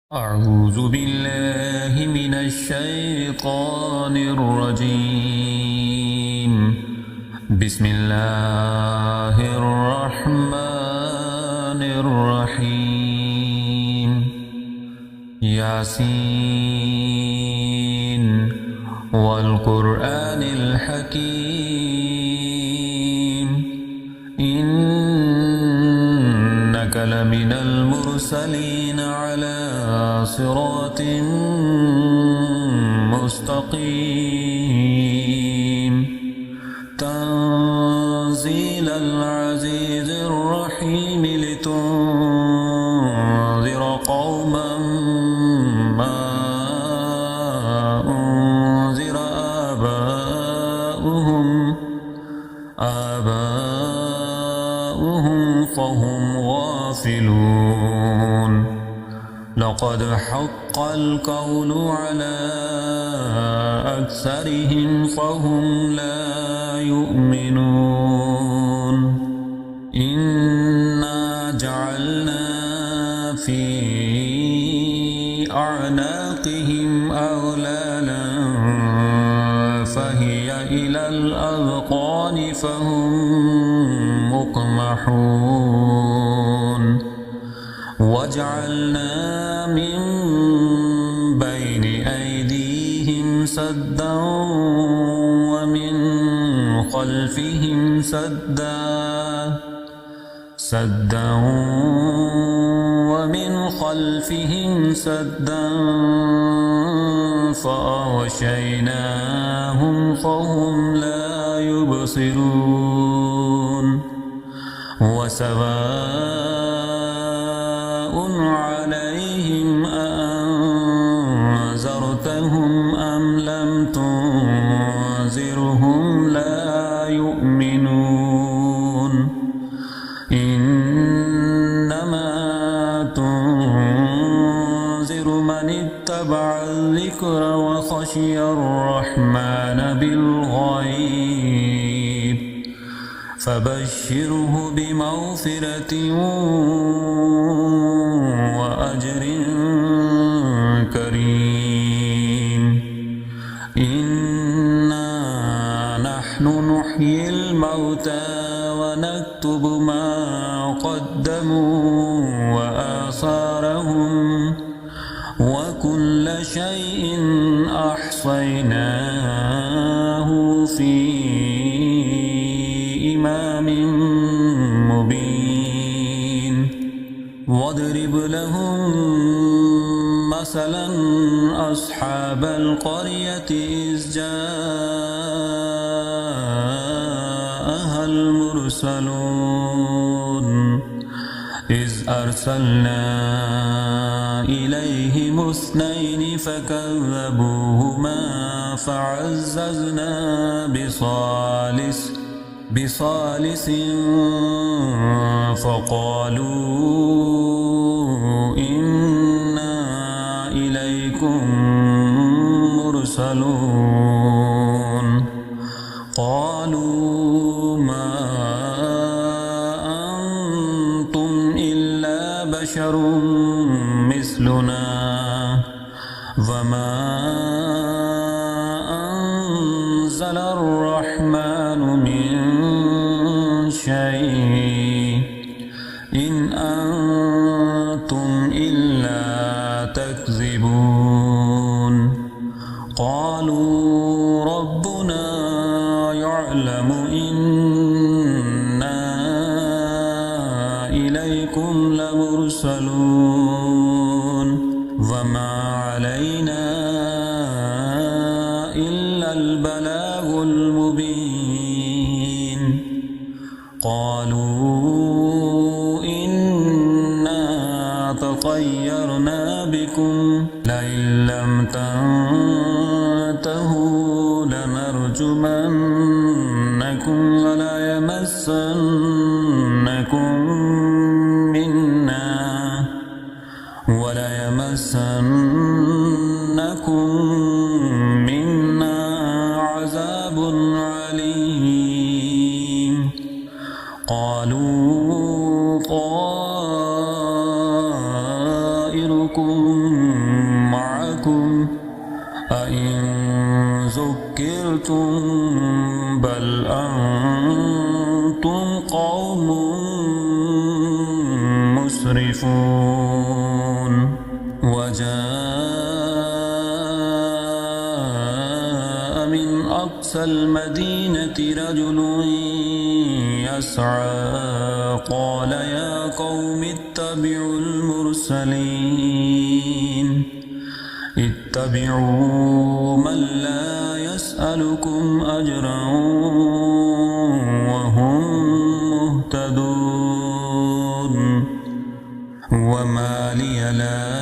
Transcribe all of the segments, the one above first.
أعوذ بالله من الشيطان الرجيم. بسم الله الرحمن الرحيم. ياسين والقرآن الحكيم إنك لمن المرسلين على صراط مستقيم تنزيل العزيز الرحيم لتنذر قوما ما أنذر آباؤهم فهم غافلون. لقد حق القول على أكثرهم فهم لا يؤمنون. إنا جعلنا في أعناقهم أغلالا فهي إلى الأذقان فهم مقمحون. وجعلنا من بين أيديهم سدا ومن خلفهم سدا فأغشيناهم فهم لا يبصرون. وسواء عليهم أأنذرتهم أم لم تنذرهم لا يؤمنون. إنما تنذر من اتبع الذكر وخشي الرحمن بالغيب فبشره بمغفرة وأجر كريم. إنا نحن نحيي الموتى ونكتب ما قدموا وآثارهم وكل شيء أحصيناه في إمام مبين. واضرب لهم مثلا أصحاب القرية إذ جاءها المرسلون إذ أرسلنا إليهم اثنين فكذبوهما فعززنا بثالث فقالوا إنا إليكم مرسلون. قالوا ما أنتم إلا بشر مثلنا وما أنزل الرحمن من شيء إن أنتم إلا تكذبون. قالوا ربنا يعلم إنا إليكم لمرسلون وما علينا إلا البلاغ المبين. قالوا إنا تطيرنا بكم لئن لم تنتهوا لنرجمنكم وليمسنكم منا عذاب عليم. قالوا طائركم معكم أئن ذكرتم بل أنتم قوم مسرفون وجاء من أقصى المدينة رجل يسعى قال يا قوم اتبعوا المرسلين اتبعوا من لا يسألكم أجرا وهم مهتدون وما لي لا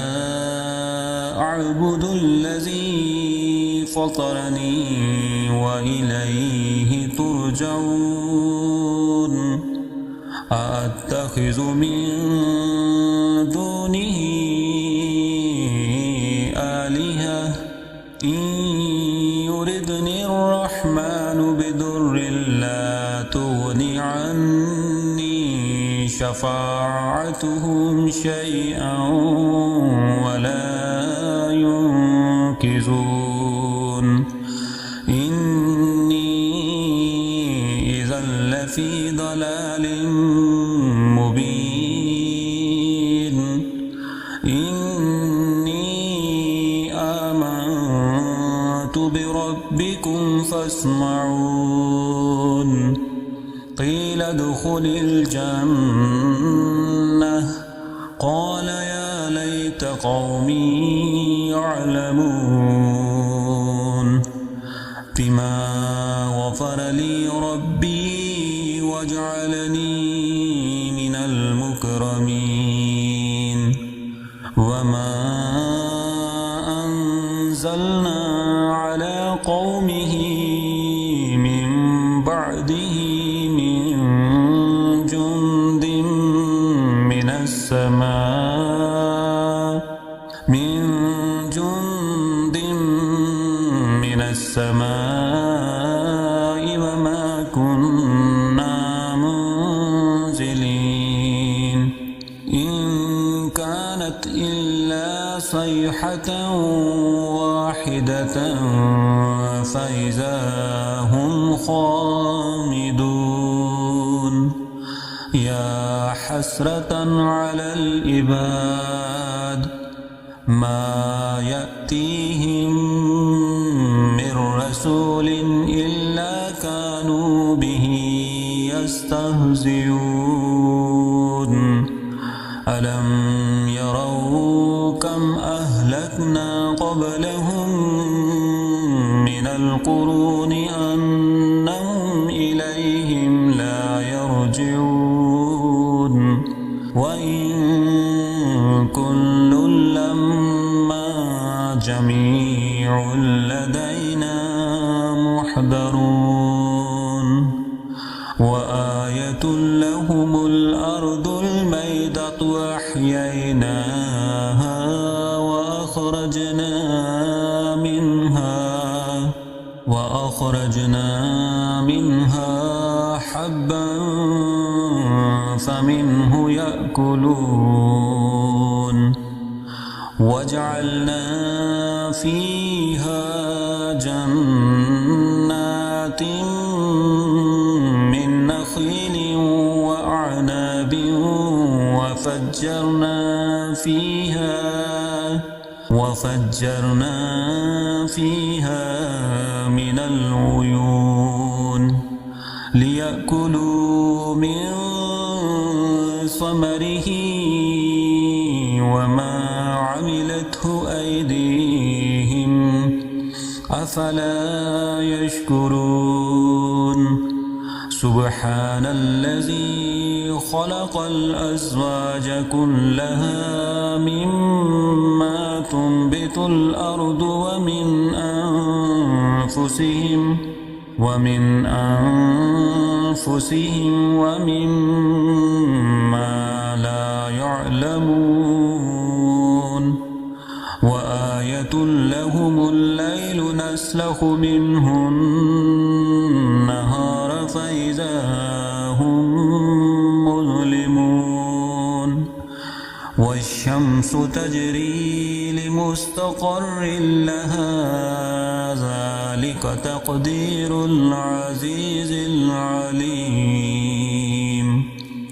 أعبد الذي فطرني وإليه ترجعون أأتخذ من دونه آلهة إن يردني الرحمن بضر لا تغن عني شفاعتهم شيئا ولا ينقذون إني إذا لفي ضلال مبين إني آمنت بربكم فاسمعون قيل ادخل الجنة قال يا ليت قومي يعلمون بما غفر لي ربي وجعلني من المكرمين وما أنزلنا على قومه من بعده من جند من السماء وما كنا منزلين إن كانت إلا صيحة واحدة فإذا هم خامدون يا حسرة على العباد ما يأتيهم من رسول إلا كانوا به يستهزئون ألم يروا كم أهلكنا قبلهم من القرون أنهم إليهم لا يرجعون وإن كل لما جميع لدينا محضرون وآية لهم الأرض الميتة أحييناها وأخرجنا منها حبا فمنه يأكلون وجعلنا فيها جنات من نخيل وأعناب وفجرنا فيها من العيون ليأكلوا من ثمره وما عملته أيديهم أفلا يشكرون سبحان الذي خلق الأزواج كلها مما تنبت الأرض ومن أنفسهم ومما لا يعلمون وآية لهم الليل نسلخ منه النهار فإذا هم مظلمون والشمس تجري مستقر لها ذلك تقدير العزيز العليم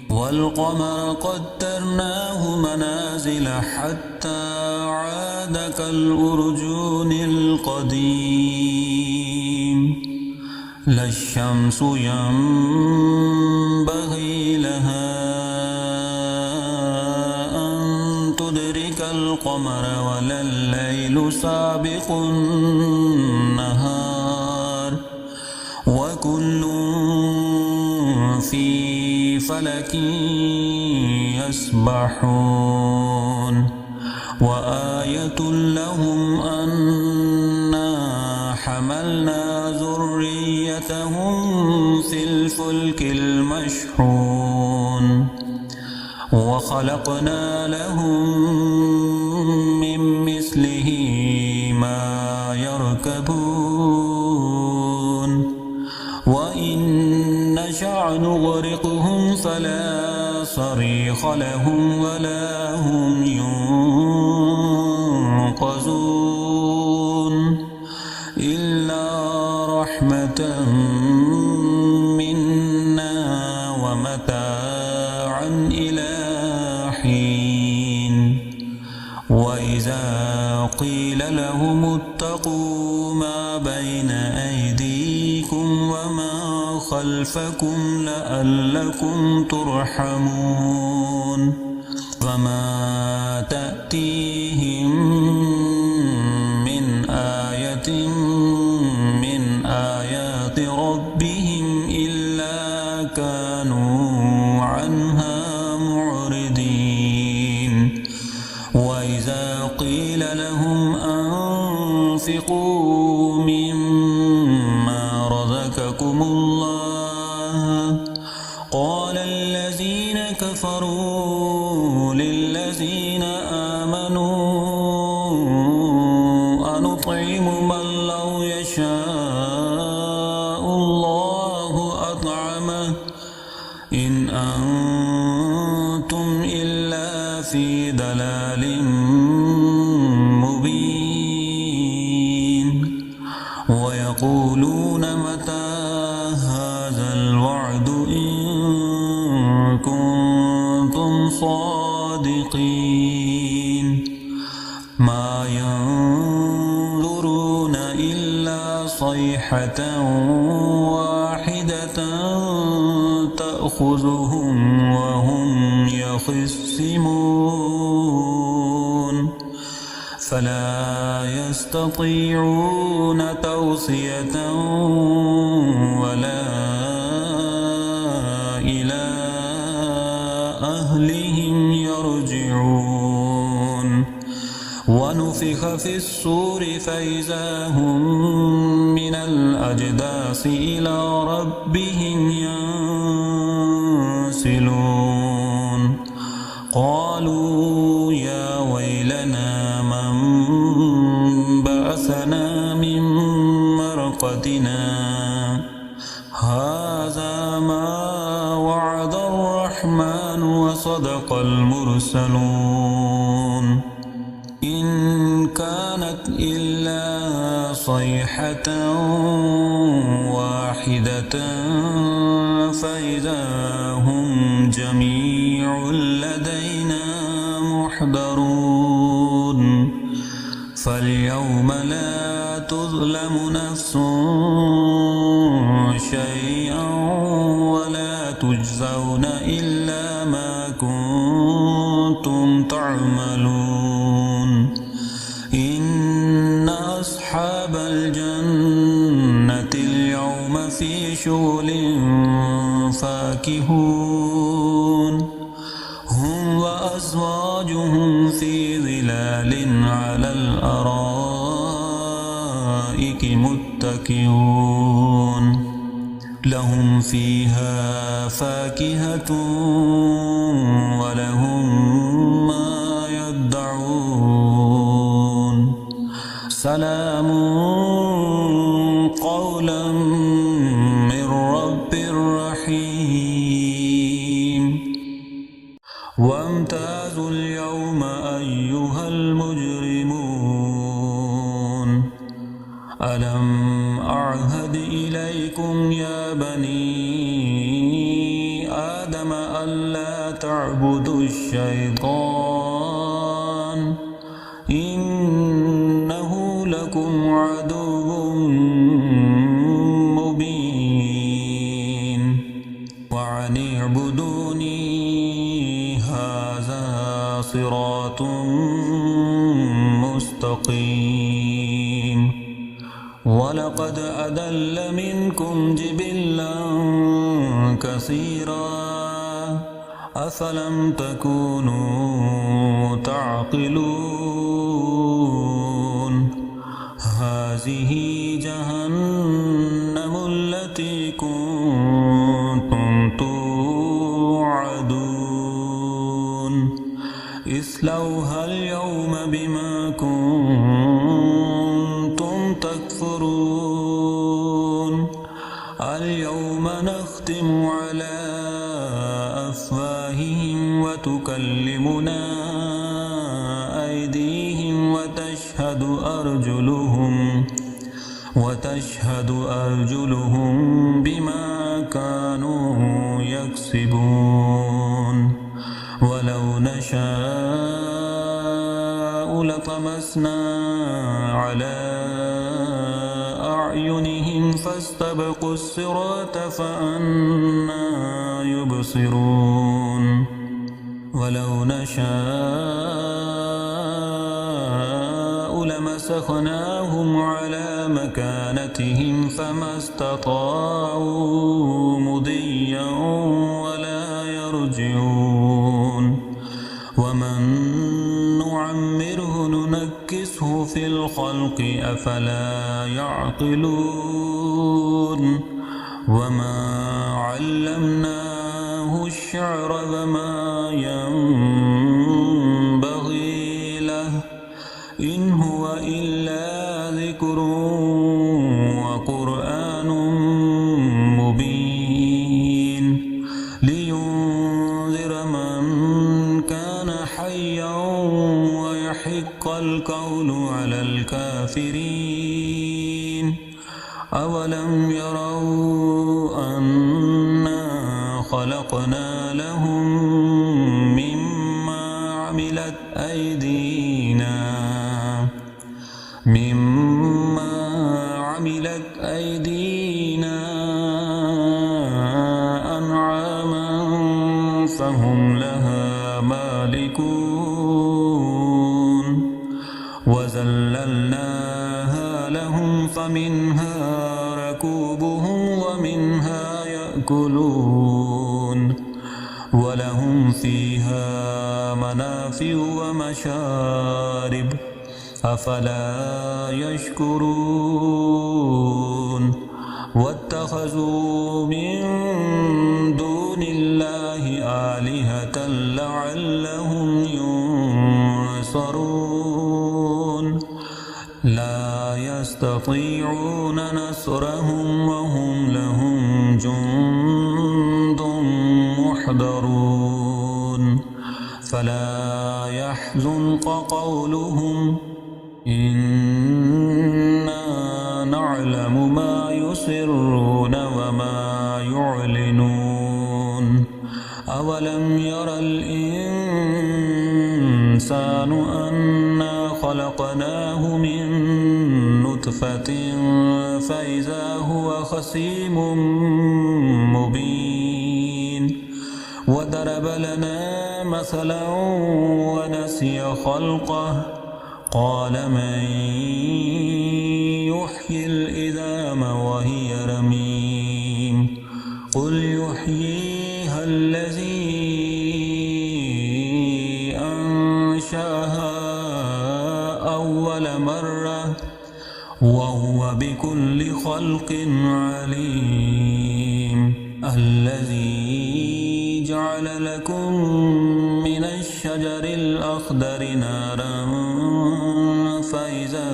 والقمر قدرناه منازل حتى عاد كالأرجون القديم لا الشمس ينبغي لها أن تدرك القمر ولا الليل سابق النهار وكل في فلك يسبحون وآية لهم أنا حملنا ذريتهم في الفلك المشحون وخلقنا لهم من مثله ما يركبون وإن نشأ نغرقهم فلا صريخ لهم ولا هم ينقذون إلا رحمة منا ومتاعا إلى حين وإذا قيل لهم اتقوا ما بين أيديكم وما خلفكم لعلكم ترحمون فما تأتيهم من آية من آيات ربهم إلا كانوا عنها معرضين وإذا قيل لهم أنفقوا مما رزقكم الله قال الذين كفروا للذين آمنوا أنطعم من لو يشاء الله أطعمه إن أنتم إلا في ضلال مبين ويقولون متى هذا الوعد إن كنتم صادقين ما ينظرون إلا صيحة واحدة تأخذهم وهم يخصمون فلا يستطيعون توصية ولا إلى أهلهم يرجعون ونفخ في الصور فإذا هم من الأجداث إلى ربهم ينسلون قالوا يا ويلنا من بعثنا من مرقدنا هذا ما وعد الرحمن وصدق المرسلون إن كانت إلا صيحة واحدة فإذا هم جميع لدينا محضرون فاليوم لا تظلم نفس شيئا ولا تجزون إلا ما كنتم تعملون إن أصحاب الجنة اليوم في شغل فاكهون هم وأزواجهم في ظلال على الأرائك متكئون لهم فيها فاكهة ولهم ما يدعون سلام قولا من رب رحيم وامتازوا اليوم أيها المجرمون ألم أعهد إليكم يا بني آدم ألا تعبدوا الشيطان إنه لكم عدو مبين وأن اعبدوني هذا صراط مستقيم ولقد أضل منكم جبلا كثيرا أفلم تكونوا تعقلون هذه جهنم التي كنتم توعدون اصلوها اليوم بما كنتم تكفرون اليوم نختم على أفواههم وتكلمنا أيديهم وتشهد أرجلهم بما كانوا يكسبون ولو نشاء لطمسنا على أعينهم فاستبقوا الصراط فأنى يبصرون ولو نشاء لمسخناهم على مكانتهم فما استطاعوا مضيا ولا يرجعون ومن نعمره ننكسه في الخلق أفلا يعقلون وما علمناه الشعر وما ينبغي له إن هو إلا ذكر وقرآن مبين لينذر من كان حيا ويحق القول على الكافرين أولم يروا أنا خلقنا لهم مما عملت أيدينا أنعاما فهم لها مالكون وذللناها لهم فمنها ركوبهم ومنها يأكلون ولهم فيها منافع ومشارب أفلا يشكرون واتخذوا من دون الله آلهة لعلهم ينصرون لا يستطيعون نصرهم وهم لهم جند محضرون فلا يحزنك قولهم إنا نعلم ما يسرون وما يعلنون أولم ير الإنسان أنا خلقناه من نطفة فإذا هو خصيم مبين وضرب لنا مثلا ونسي خلقه قال من يحيي العظام وهي رميم قل يحييها الذي أنشأها أول مرة وهو بكل خلق عليم الذي جعل لكم من الشجر الأخضر نارا فإذا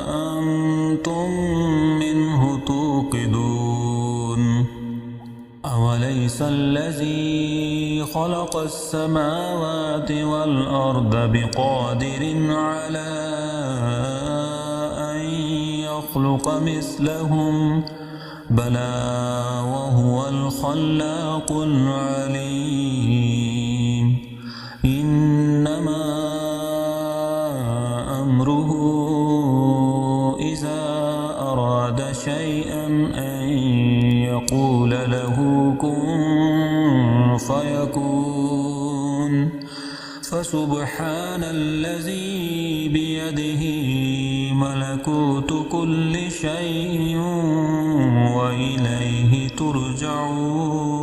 أنتم منه توقدون أوليس الذي خلق السماوات والأرض بقادر على أن يخلق مثلهم بلى وهو الخلاق العليم إنما أمره إذا أراد شيئا أن يقول له كن فيكون فسبحان الذي بيده ملكوت كل شيء وإليه ترجعون